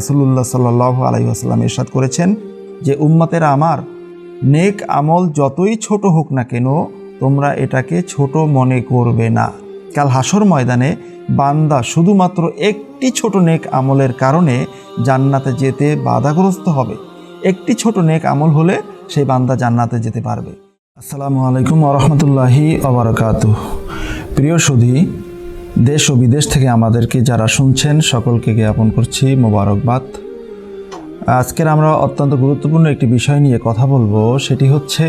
রাসূলুল্লাহ সাল্লাল্লাহু আলাইহি ওয়াসাল্লাম ইরশাদ করেছেন যে উম্মতেরা আমার, নেক আমল যতই ছোট হোক না কেন তোমরা এটাকে ছোট মনে করবে না। কাল হাসর ময়দানে বান্দা শুধুমাত্র একটি ছোট নেক আমলের কারণে জান্নাতে যেতে বাধাগ্রস্ত হবে। একটি ছোট নেক আমল হলে সেই বান্দা জান্নাতে যেতে পারবে। আসসালামু আলাইকুম ওয়া রাহমাতুল্লাহি ওয়া বারাকাতুহু। প্রিয় সুধী, দেশ ও বিদেশ থেকে আমাদেরকে যারা শুনছেন সকলকে জ্ঞাপন করছি মোবারকবাদ। আজকের আমরা অত্যন্ত গুরুত্বপূর্ণ একটি বিষয় নিয়ে কথা বলবো। সেটি হচ্ছে,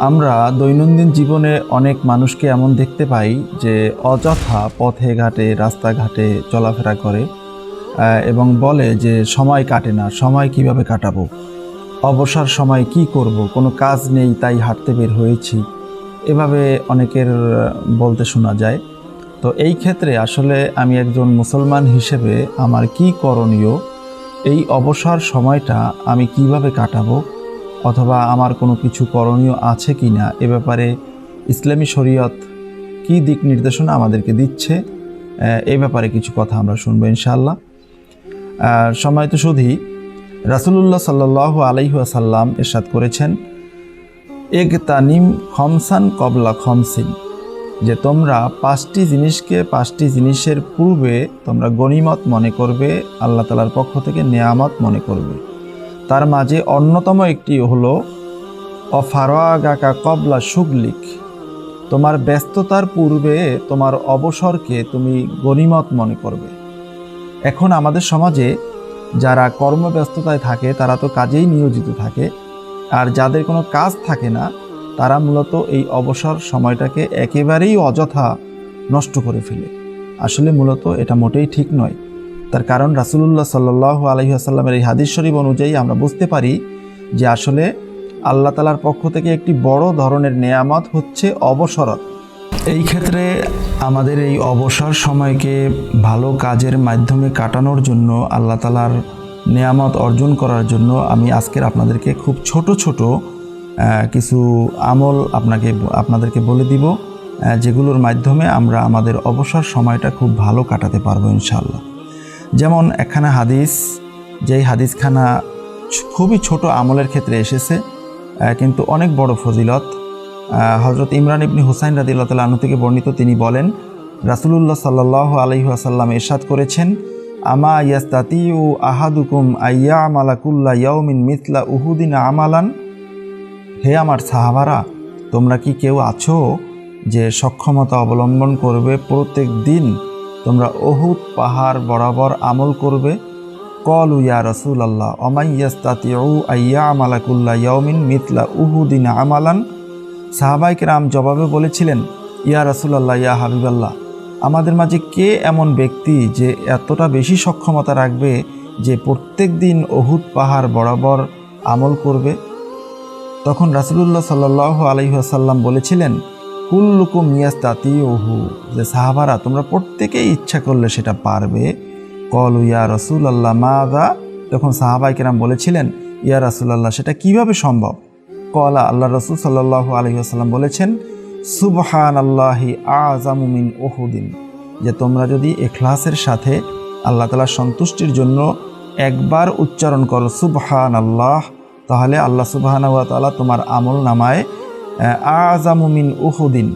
আমরা দৈনন্দিন জীবনে অনেক মানুষকে এমন দেখতে পাই যে অযথা পথে ঘাটে রাস্তাঘাটে চলাফেরা করে এবং বলে যে সময় কাটে না, সময় কিভাবে কাটাবো, অবসর সময় কি করব, কোনো কাজ নেই তাই হাঁটতে বের হয়েছি, এভাবে অনেকের বলতে শোনা যায়। তো এই ক্ষেত্রে আসলে আমি একজন মুসলমান হিসেবে আমার কি করণীয়, এই অবসর সময়টা আমি কিভাবে কাটাবো, অথবা আমার কোনো কিছু করণীয় আছে কি না, এ ব্যাপারে ইসলামী শরীয়ত কি দিক নির্দেশনা আমাদেরকে দিচ্ছে, এই ব্যাপারে কিছু কথা আমরা শুনবো ইনশাআল্লাহ। সম্মানিত সুধী, রাসূলুল্লাহ সাল্লাল্লাহু আলাইহি ওয়াসাল্লাম ইরশাদ করেছেন, ইগতানিম খমসান কবলা খমসিন, যে তোমরা 5টি জিনিসকে 5টি জিনিসের পূর্বে তোমরা গনিমত মনে করবে, আল্লাহ তাআলার পক্ষ থেকে নেয়ামত মনে করবে। তার মাঝে অন্যতম একটি হলো অফারাগাকা কবলা শুগলিক, তোমার ব্যস্ততার পূর্বে তোমার অবসরকে তুমি গনিমত মনে করবে। এখন আমাদের সমাজে যারা কর্মব্যস্ততায় থাকে তারা তো কাজেই নিয়োজিত থাকে, আর যাদের কোনো কাজ থাকে না তারা মূলত এই অবসর সময়টাকে একেবারেই অযথা নষ্ট করে ফেলে। আসলে মূলত এটা মোটেই ঠিক নয়। তার কারণ রাসূলুল্লাহ সাল্লাল্লাহু আলাইহি ওয়াসাল্লামের এই হাদিস শরীফ অনুযায়ী আমরা বুঝতে পারি যে আসলে আল্লাহ তাআলার পক্ষ থেকে একটি বড় ধরনের নেয়ামত হচ্ছে অবসরত। এই ক্ষেত্রে আমাদের এই অবসর সময়কে ভালো কাজের মাধ্যমে কাটানোর জন্য, আল্লাহ তাআলার নেয়ামত অর্জন করার জন্য আমি আজকের আপনাদেরকে খুব ছোট ছোট কিছু আমল আপনাদেরকে বলে দিব, যেগুলোর মাধ্যমে আমরা আমাদের অবসর সময়টা খুব ভালো কাটাতে পারবো ইনশাআল্লাহ। যেমন একখানা হাদিস, যেই হাদিসখানা খুবই ছোট আমলের ক্ষেত্রে এসেছে কিন্তু অনেক বড় ফজিলত। হযরত ইমরান ইবনে হুসাইন রাদিয়াল্লাহু তাআলা আনহু থেকে বর্ণিত, তিনি বলেন, রাসূলুল্লাহ সাল্লাল্লাহু আলাইহি ওয়াসাল্লাম ইরশাদ করেছেন, আমা ইয়াস্তাতিউ আহাদুকুম আইয়ামালা কুল্লা ইয়াউমিন মিথলা উহুদিন আমালান, হে আমার সাহাবারা, তোমরা কি কেউ আছো যে সক্ষমতা অবলম্বন করবে প্রত্যেক দিন তোমরা উহুদ পাহাড় বরাবর আমল করবে? ক্বালু ইয়া রাসূলাল্লাহ ওয়া ইয়াস্তাতিউ আইয়ামালা কুল্লা ইয়াউমিন মিথলা উহুদিন আমালান। সাহাবায়ে কেরাম জবাবে বলেছিলেন, ইয়া রাসূলাল্লাহ, ইয়া হাবিবাল্লাহ, আমাদের মাঝে কে এমন ব্যক্তি যে এতটা বেশি সক্ষমতা রাখবে যে প্রত্যেক দিন উহুদ পাহাড় বরাবর আমল করবে? তখন রাসূলুল্লাহ সাল্লাল্লাহু আলাইহি ওয়াসাল্লাম বলেছিলেন, কুল্লুকুম ইয়াস্তাতিউহু, যে সাহাবারা তোমরা প্রত্যেকেই ইচ্ছা করলে সেটা পারবে। ক্বালু ইয়া রাসূলাল্লাহ মাযা, তখন সাহাবায়ে কেরাম বলেছিলেন, ইয়া রাসূলুল্লাহ, সেটা কিভাবে সম্ভব? ক্বালা, আল্লাহ রাসূল সাল্লাল্লাহু আলাইহি ওয়াসাল্লাম বলেছেন, সুবহানাল্লাহি আযামু মিন উহুদিন, যে তোমরা যদি ইখলাসের সাথে আল্লাহ তাআলার সন্তুষ্টির জন্য একবার উচ্চারণ করো সুবহানাল্লাহ, তাহলে আল্লাহ সুবহানাহু ওয়া তাআলা তোমার আমল নামায় আযামু মিন উহুদিন,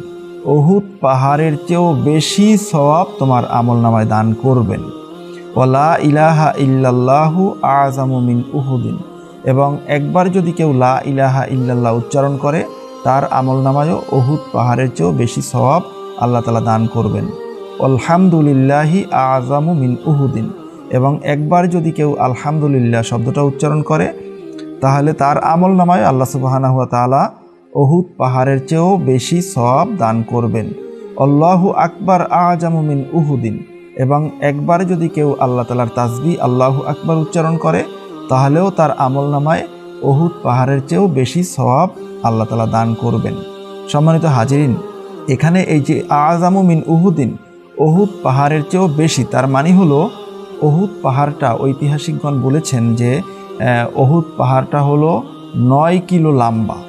উহুদ পাহাড়ের চেয়েও বেশি সওয়াব তোমার আমল নামায় দান করবেন। ওয়ালা ইলাহা ইল্লাল্লাহু আযামু মিন উহুদিন, এবং একবার যদি কেউ লা ইলাহা ইল্লাল্লাহ উচ্চারণ করে তার আমল নামায়ও উহুদ পাহাড়ের চেয়েও বেশি সওয়াব আল্লাহ তাআলা দান করবেন। আলহামদুলিল্লাহি আযামু মিন উহুদিন, এবং একবার যদি কেউ আলহামদুলিল্লাহ শব্দটা উচ্চারণ করে তাহলে তার আমল নামায় আল্লাহ সুবহানাহু ওয়া তাআলা উহুদ পাহাড়ের চেয়েও বেশি সওয়াব দান করবেন। আল্লাহু আকবার আযামু মিন উহুদিন, এবং একবার যদি কেউ আল্লাহ তাআলার তাসবিহ আল্লাহু আকবার উচ্চারণ করে তাহলেও তার আমল নামায় উহুদ পাহাড়ের চেয়েও বেশি সওয়াব আল্লাহ তাআলা দান করবেন। সম্মানিত হাজিরিন, এখানে এই যে আযামু মিন উহুদিন, উহুদ পাহাড়ের চেয়েও বেশি, তার মানে হলো উহুদ পাহাড়টা, ঐতিহাসিকগণ বলেছেন যে উহুদ পাহাড়টা হলো 9 কিলো লম্বা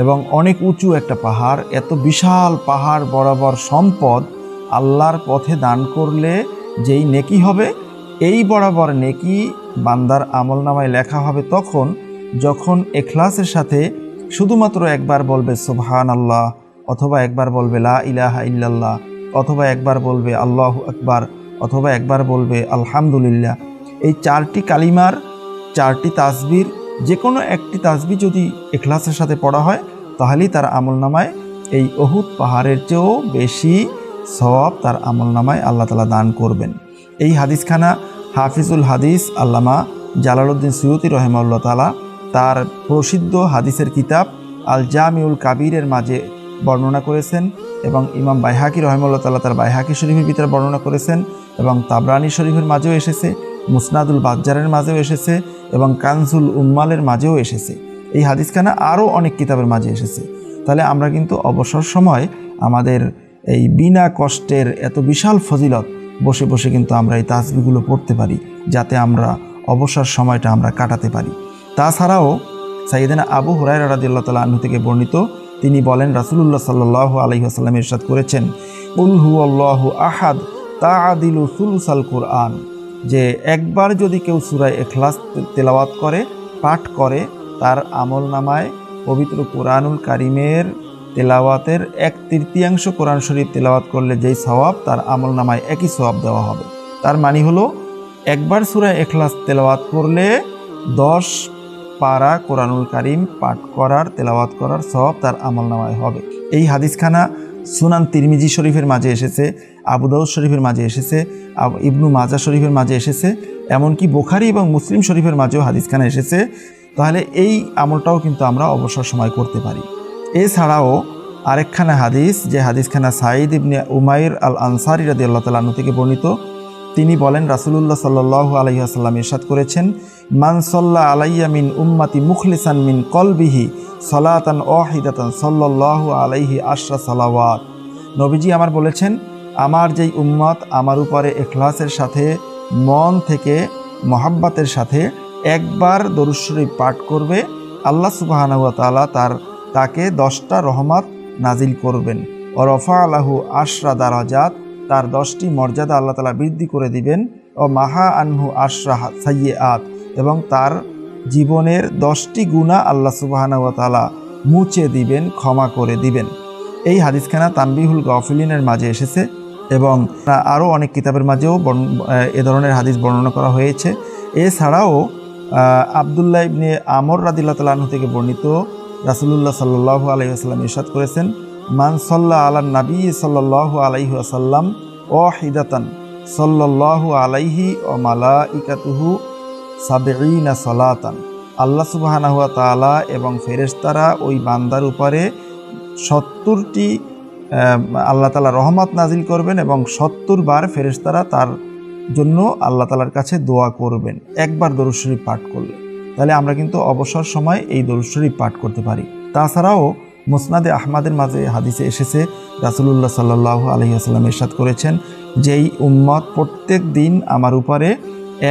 এবং অনেক উঁচু একটা পাহাড়। এত বিশাল পাহাড় বরাবর সম্পদ আল্লাহর পথে দান করলে যেই নেকি হবে, এই বরাবর নেকি বান্দার আমলনামায় লেখা হবে তখন যখন ইখলাসের সাথে শুধুমাত্র একবার বলবে সুবহানাল্লাহ, অথবা একবার বলবে লা ইলাহা ইল্লাল্লাহ, অথবা একবার বলবে আল্লাহু আকবার, অথবা একবার বলবে আলহামদুলিল্লাহ। এই 4টি কালিমার 4টি তাসবির যে কোনো একটি তাসবিহ যদি ইখলাসের সাথে পড়া হয় তাহলেই তার আমলনামায় এই উহুদ পাহাড়ের চেয়েও বেশি সওয়াব তার আমলনামায় আল্লাহ তাআলা দান করবেন। এই হাদিসখানা হাফিজুল হাদিস আল্লামা জালালউদ্দিন সুয়ুতি রহিমাহুল্লাহ তাআলা তার প্রসিদ্ধ হাদিসের কিতাব আল জামিউল কাবিরের মাঝে বর্ণনা করেছেন, এবং ইমাম বাইহাকি রহিমাহুল্লাহ তাআলা তার বাইহাকি শরীফের ভিতরে বর্ণনা করেছেন, এবং তাবরানি শরীফের মাঝেও এসেছে, মুসনাদুল বাজ্জারের মাঝেও এসেছে, এবং কানজুল উম্মালের মাঝেও এসেছে। এই হাদিসখানা আরও অনেক কিতাবের মাঝে এসেছে। তাহলে আমরা কিন্তু অবসর সময় আমাদের এই বিনা কষ্টের এত বিশাল ফজিলত বসে বসে কিন্তু আমরা এই তাসবিহগুলো পড়তে পারি, যাতে আমরা অবসর সময়টা আমরা কাটাতে পারি। তাছাড়াও সাইয়েদনা আবু হুরায়রা রাদিয়াল্লাহু তাআলা আনহু থেকে বর্ণিত, তিনি বলেন রাসূলুল্লাহ সাল্লাল্লাহু আলাইহি ওয়াসাল্লাম ইরশাদ করেছেন, কুল হুয়াল্লাহু আহাদ তাআদিলু সুলুসাল কুরআন, যে একবার যদি কেউ সূরা ইখলাস তেলাওয়াত করে, পাঠ করে, তার আমলনামায় পবিত্র কুরআনুল কারীমের তেলাওয়াতের 1/3 কোরআন শরীফ তেলাওয়াত করলে যেই সওয়াব, তার আমলনামায় একই সওয়াব দেওয়া হবে। তার মানে হলো একবার সূরা ইখলাস তেলাওয়াত করলে 10 পারা কোরআনুল কারীম পাঠ করার, তেলাওয়াত করার সওয়াব তার আমলনামায় হবে। এই হাদিসখানা সুনান তিরমিজি শরীফের মাঝে এসেছে, আবু দাউদ শরীফের মাঝে এসেছে, ইবনু মাজা শরীফের মাঝে এসেছে, এমনকি বুখারী এবং মুসলিম শরীফের মাঝেও হাদিসখানা এসেছে। তাহলে এই আমলটাও কিন্তু আমরা অবসর সময় করতে পারি। এছাড়াও আরেকখানা হাদিস, যে হাদিসখানা সাঈদ ইবনে উমাইর আল আনসারী রাদিয়াল্লাহু তাআলা আনহু থেকে বর্ণিত, তিনি বলেন রাসূলুল্লাহ সাল্লাল্লাহু আলাইহি ওয়াসাল্লাম ইরশাদ করেছেন, মান সাল্লা আলাইয়া মিন উম্মতি মুখলিসান মিন কলবিহি সালাতান ওয়াহিদাতান সাল্লাল্লাহু আলাইহি আশরা সালাওয়াত। নবীজি আমার বলেছেন, আমার যেই উম্মত আমার উপরে ইখলাসের সাথে, মন থেকে মহাব্বতের সাথে একবার দরুদ শরীফ পাঠ করবে, আল্লাহ সুবহানাহু ওয়া তাআলা তাকে 10টা রহমত নাজিল করবেন। ও রফা আলাহু আশরা দারাজাত, তার 10টি মর্যাদা আল্লাহ তাআলা বৃদ্ধি করে দিবেন। ও মাহা আনহু আশরা সাইয়্যাত, এবং তার জীবনের 10টি গুনাহ আল্লাহ সুবহানাহু ওয়া তাআলা মুছে দিবেন, ক্ষমা করে দিবেন। এই হাদিসখানা তানবিহুল গাফিলিনের মাঝে এসেছে, এবং আরও অনেক কিতাবের মাঝেও এ ধরনের হাদিস বর্ণনা করা হয়েছে। এছাড়াও আব্দুল্লাহ ইবনে আমর রাদিয়াল্লাহু তাআলা আনহু থেকে বর্ণিত, রাসূলুল্লাহ সাল্লাল্লাহু আলাইহি ওয়াসাল্লাম ইরশাদ করেছেন, মান সাল্লা আলান নবী সাল্লাল্লাহু আলাইহি ওয়াসাল্লাম ওয়াহিদাতান সাল্লাল্লাহু আলাইহি ওয়া মালাইকাতুহু সাবঈনা সালাতান, আল্লাহ সুবহানাহু ওয়া তাআলা এবং ফেরেশতারা ওই বান্দার উপরে 70টি আল্লাহ তাআলা রহমত নাজিল করবেন, এবং 70 বার ফেরেশতারা তার জন্য আল্লাহ তাআলার কাছে দোয়া করবেন একবার দরুদ শরীফ পাঠ করলে। তাহলে আমরা কিন্তু অবসর সময় এই দরুদ শরীফ পাঠ করতে পারি। তাছাড়াও মুসনাদে আহমদের মাঝে হাদিসে এসেছে, রাসূলুল্লাহ সাল্লাল্লাহু আলাইহি ওয়াসাল্লাম ইরশাদ করেছেন, যেই উম্মত প্রত্যেক দিন আমার উপরে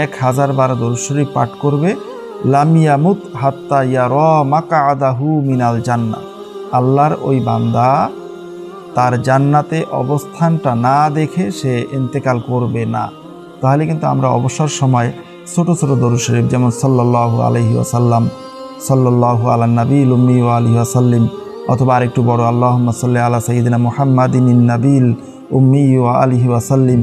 1000 বার দরুদ শরীফ পাঠ করবে, লাম ইয়ামুত হাত্তা ইয়ারা মাকআদাহু মিনাল জান্নাহ, আল্লাহর ওই বান্দা তার জান্নাতে অবস্থানটা না দেখে সে ইন্তেকাল করবে না। তাহলে কিন্তু আমরা অবসর সময় ছোট ছোট দরুদ শরীফ, যেমন সাল্লাল্লাহু আলাইহি ওয়াসাল্লাম, সাল্লাল্লাহু আলান নবিয়্যিল উম্মি ওয়া আলিহি ওয়াসাল্লাম, অথবা আরেকটু বড় আল্লাহুম্মা সাল্লি আলা সাইয়্যিদিনা মুহাম্মাদিনিন নাবিয়্যিল উম্মি ওয়া আলিহি ওয়াসাল্লাম,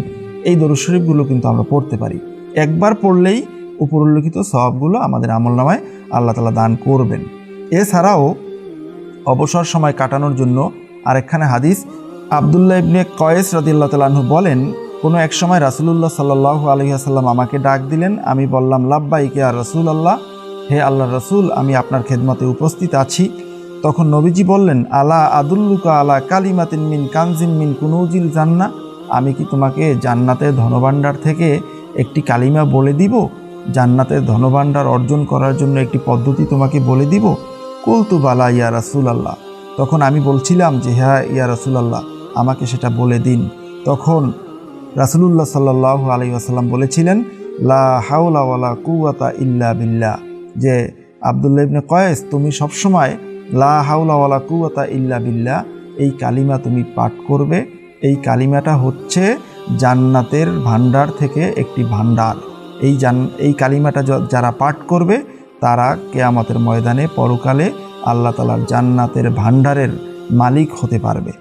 এই দরুদ শরীফগুলো কিন্তু আমরা পড়তে পারি। একবার পড়লেই উপরোল্লিখিত সওয়াবগুলো আমাদের আমলনামায় আল্লাহ তাআলা দান করবেন। এছাড়াও অবসর সময় কাটানোর জন্য আরেকখানা হাদিস, আব্দুল্লাহ ইবনে কয়েস রাদিয়াল্লাহু তাআলা আনহু বলেন, কোনো এক সময় রাসূলুল্লাহ সাল্লাল্লাহু আলাইহি ওয়াসাল্লাম আমাকে ডাক দিলেন, আমি বললাম লাব্বাইক ইয়া রাসূলুল্লাহ, হে আল্লাহর রাসূল, আমি আপনার খেদমতে উপস্থিত আছি। তখন নবীজি বললেন, আলা আদুল্লুকা আলা কালিমাতিন মিন কানজিন মিন কুনুজিল জান্নাহ, আমি কি তোমাকে জান্নাতের ধনভাণ্ডার থেকে একটি কালিমা বলে দিব, জান্নাতের ধনভাণ্ডার অর্জন করার জন্য একটি পদ্ধতি তোমাকে বলে দিব? কুলতু বালা ইয়া রাসূলুল্লাহ, তখন আমি বলছিলাম যে হ্যাঁ ইয়া রাসূলুল্লাহ, আমাকে সেটা বলে দিন। তখন রাসূলুল্লাহ সাল্লাল্লাহু আলাইহি ওয়াসাল্লাম বলেছিলেন, লা হাওলা ওয়ালা কুওয়াতা ইল্লা বিল্লাহ, যে আব্দুল্লাহ ইবনে কয়েস, তুমি সবসময় লা হাওলা ওয়ালা কুওয়াতা ইল্লা বিল্লাহ এই কালিমা তুমি পাঠ করবে। এই কালিমাটা হচ্ছে জান্নাতের ভান্ডার থেকে একটি ভান্ডার। এই কালিমাটা যারা পাঠ করবে তারা কিয়ামতের ময়দানে পরকালে আল্লাহ তাআলার জান্নাতের ভাণ্ডারের মালিক হতে পারবে।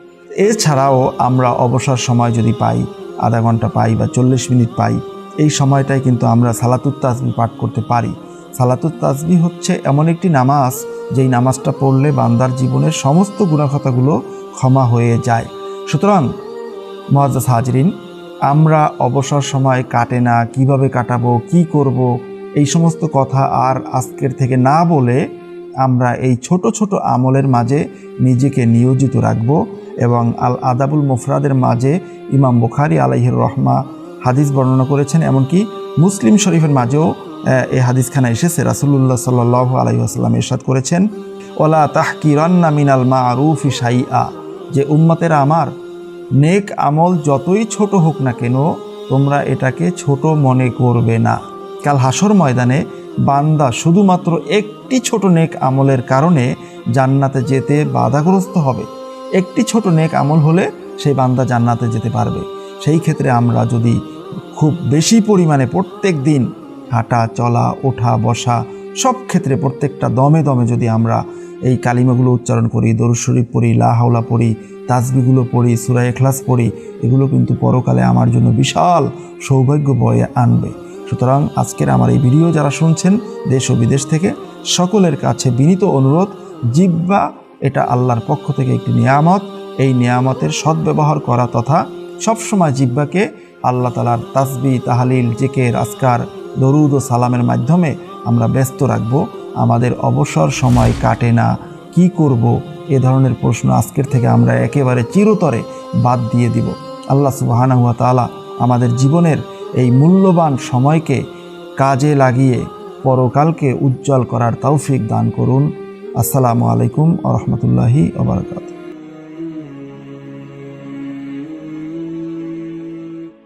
এছাড়াও আমরা অবসর সময় যদি পাই, আধা ঘন্টা পাই বা 40 মিনিট পাই, এই সময়টায় কিন্তু আমরা সালাতুত তাসবিহ পাঠ করতে পারি। সালাতুত তাসবিহ হচ্ছে এমন একটি নামাজ, যেই নামাজটা পড়লে বান্দার জীবনের সমস্ত গুনাহখাতাগুলো ক্ষমা হয়ে যায়। সুতরাং মুআজ্জাজ হাজরিন, আমরা অবসর সময় কাটে না, কিভাবে কাটাবো, কি করব, এই সমস্ত কথা আর আজকের থেকে না বলে আমরা এই ছোট ছোট আমলের মাঝে নিজেকে নিয়োজিত রাখব। এবং আল আদাবুল মুফরাদের মাঝে ইমাম বুখারী আলাইহির রহমা হাদিস বর্ণনা করেছেন, এমনকি মুসলিম শরীফের মাঝেও এই হাদিসখানা এসেছে। রাসূলুল্লাহ সাল্লাল্লাহু আলাইহি ওয়াসাল্লাম ইরশাদ করেছেন, ওয়ালা তাহকিরান্না মিনাল মারুফি শাইআ, যে উম্মতেরা আমার, নেক আমল যতই ছোট হোক না কেন তোমরা এটাকে ছোট মনে করবে না। কাল হাসর ময়দানে বান্দা শুধুমাত্র একটি ছোট নেক আমলের কারণে জান্নাতে যেতে বাধাগ্রস্ত হবে। একটি ছোট নেক আমল হলে সেই বান্দা জান্নাতে যেতে পারবে। সেই ক্ষেত্রে আমরা যদি খুব বেশি পরিমাণে প্রত্যেক দিন হাঁটা চলা, ওঠা বসা, সব ক্ষেত্রে প্রত্যেকটা দমে দমে যদি আমরা এই কালিমাগুলো উচ্চারণ করি, দরুদ শরীফ পড়ি, লা হাওলা পড়ি, তাসবিহগুলো পড়ি, সূরা ইখলাস পড়ি, এগুলো কিন্তু পরকালে আমার জন্য বিশাল সৌভাগ্য বয়ে আনবে। সুতরাং আজকের আমার এই ভিডিও যারা শুনছেন দেশ ও বিদেশ থেকে, সকলের কাছে বিনীত অনুরোধ, জিহ্বা এটা আল্লাহর পক্ষ থেকে একটি নিয়ামত। এই নিয়ামতের সদ্ব্যবহার করা তথা সবসময় জিহ্বাকে আল্লাহ তাআলার তাসবিহ, তাহলিল, জিকির, আজকার, দরুদ ও সালামের মাধ্যমে আমরা ব্যস্ত রাখব। আমাদের অবসর সময় কাটে না, কি করব, এ ধরনের প্রশ্ন আজকের থেকে আমরা একেবারে চিরতরে বাদ দিয়ে দিব। আল্লাহ সুবহানাহু ওয়া তাআলা আমাদের জীবনের এই মূল্যবান সময়কে কাজে লাগিয়ে পরকালকে উজ্জ্বল করার তৌফিক দান করুন। আসসালামু আলাইকুম ওয়া রাহমাতুল্লাহি ওয়া বারাকাতুহু।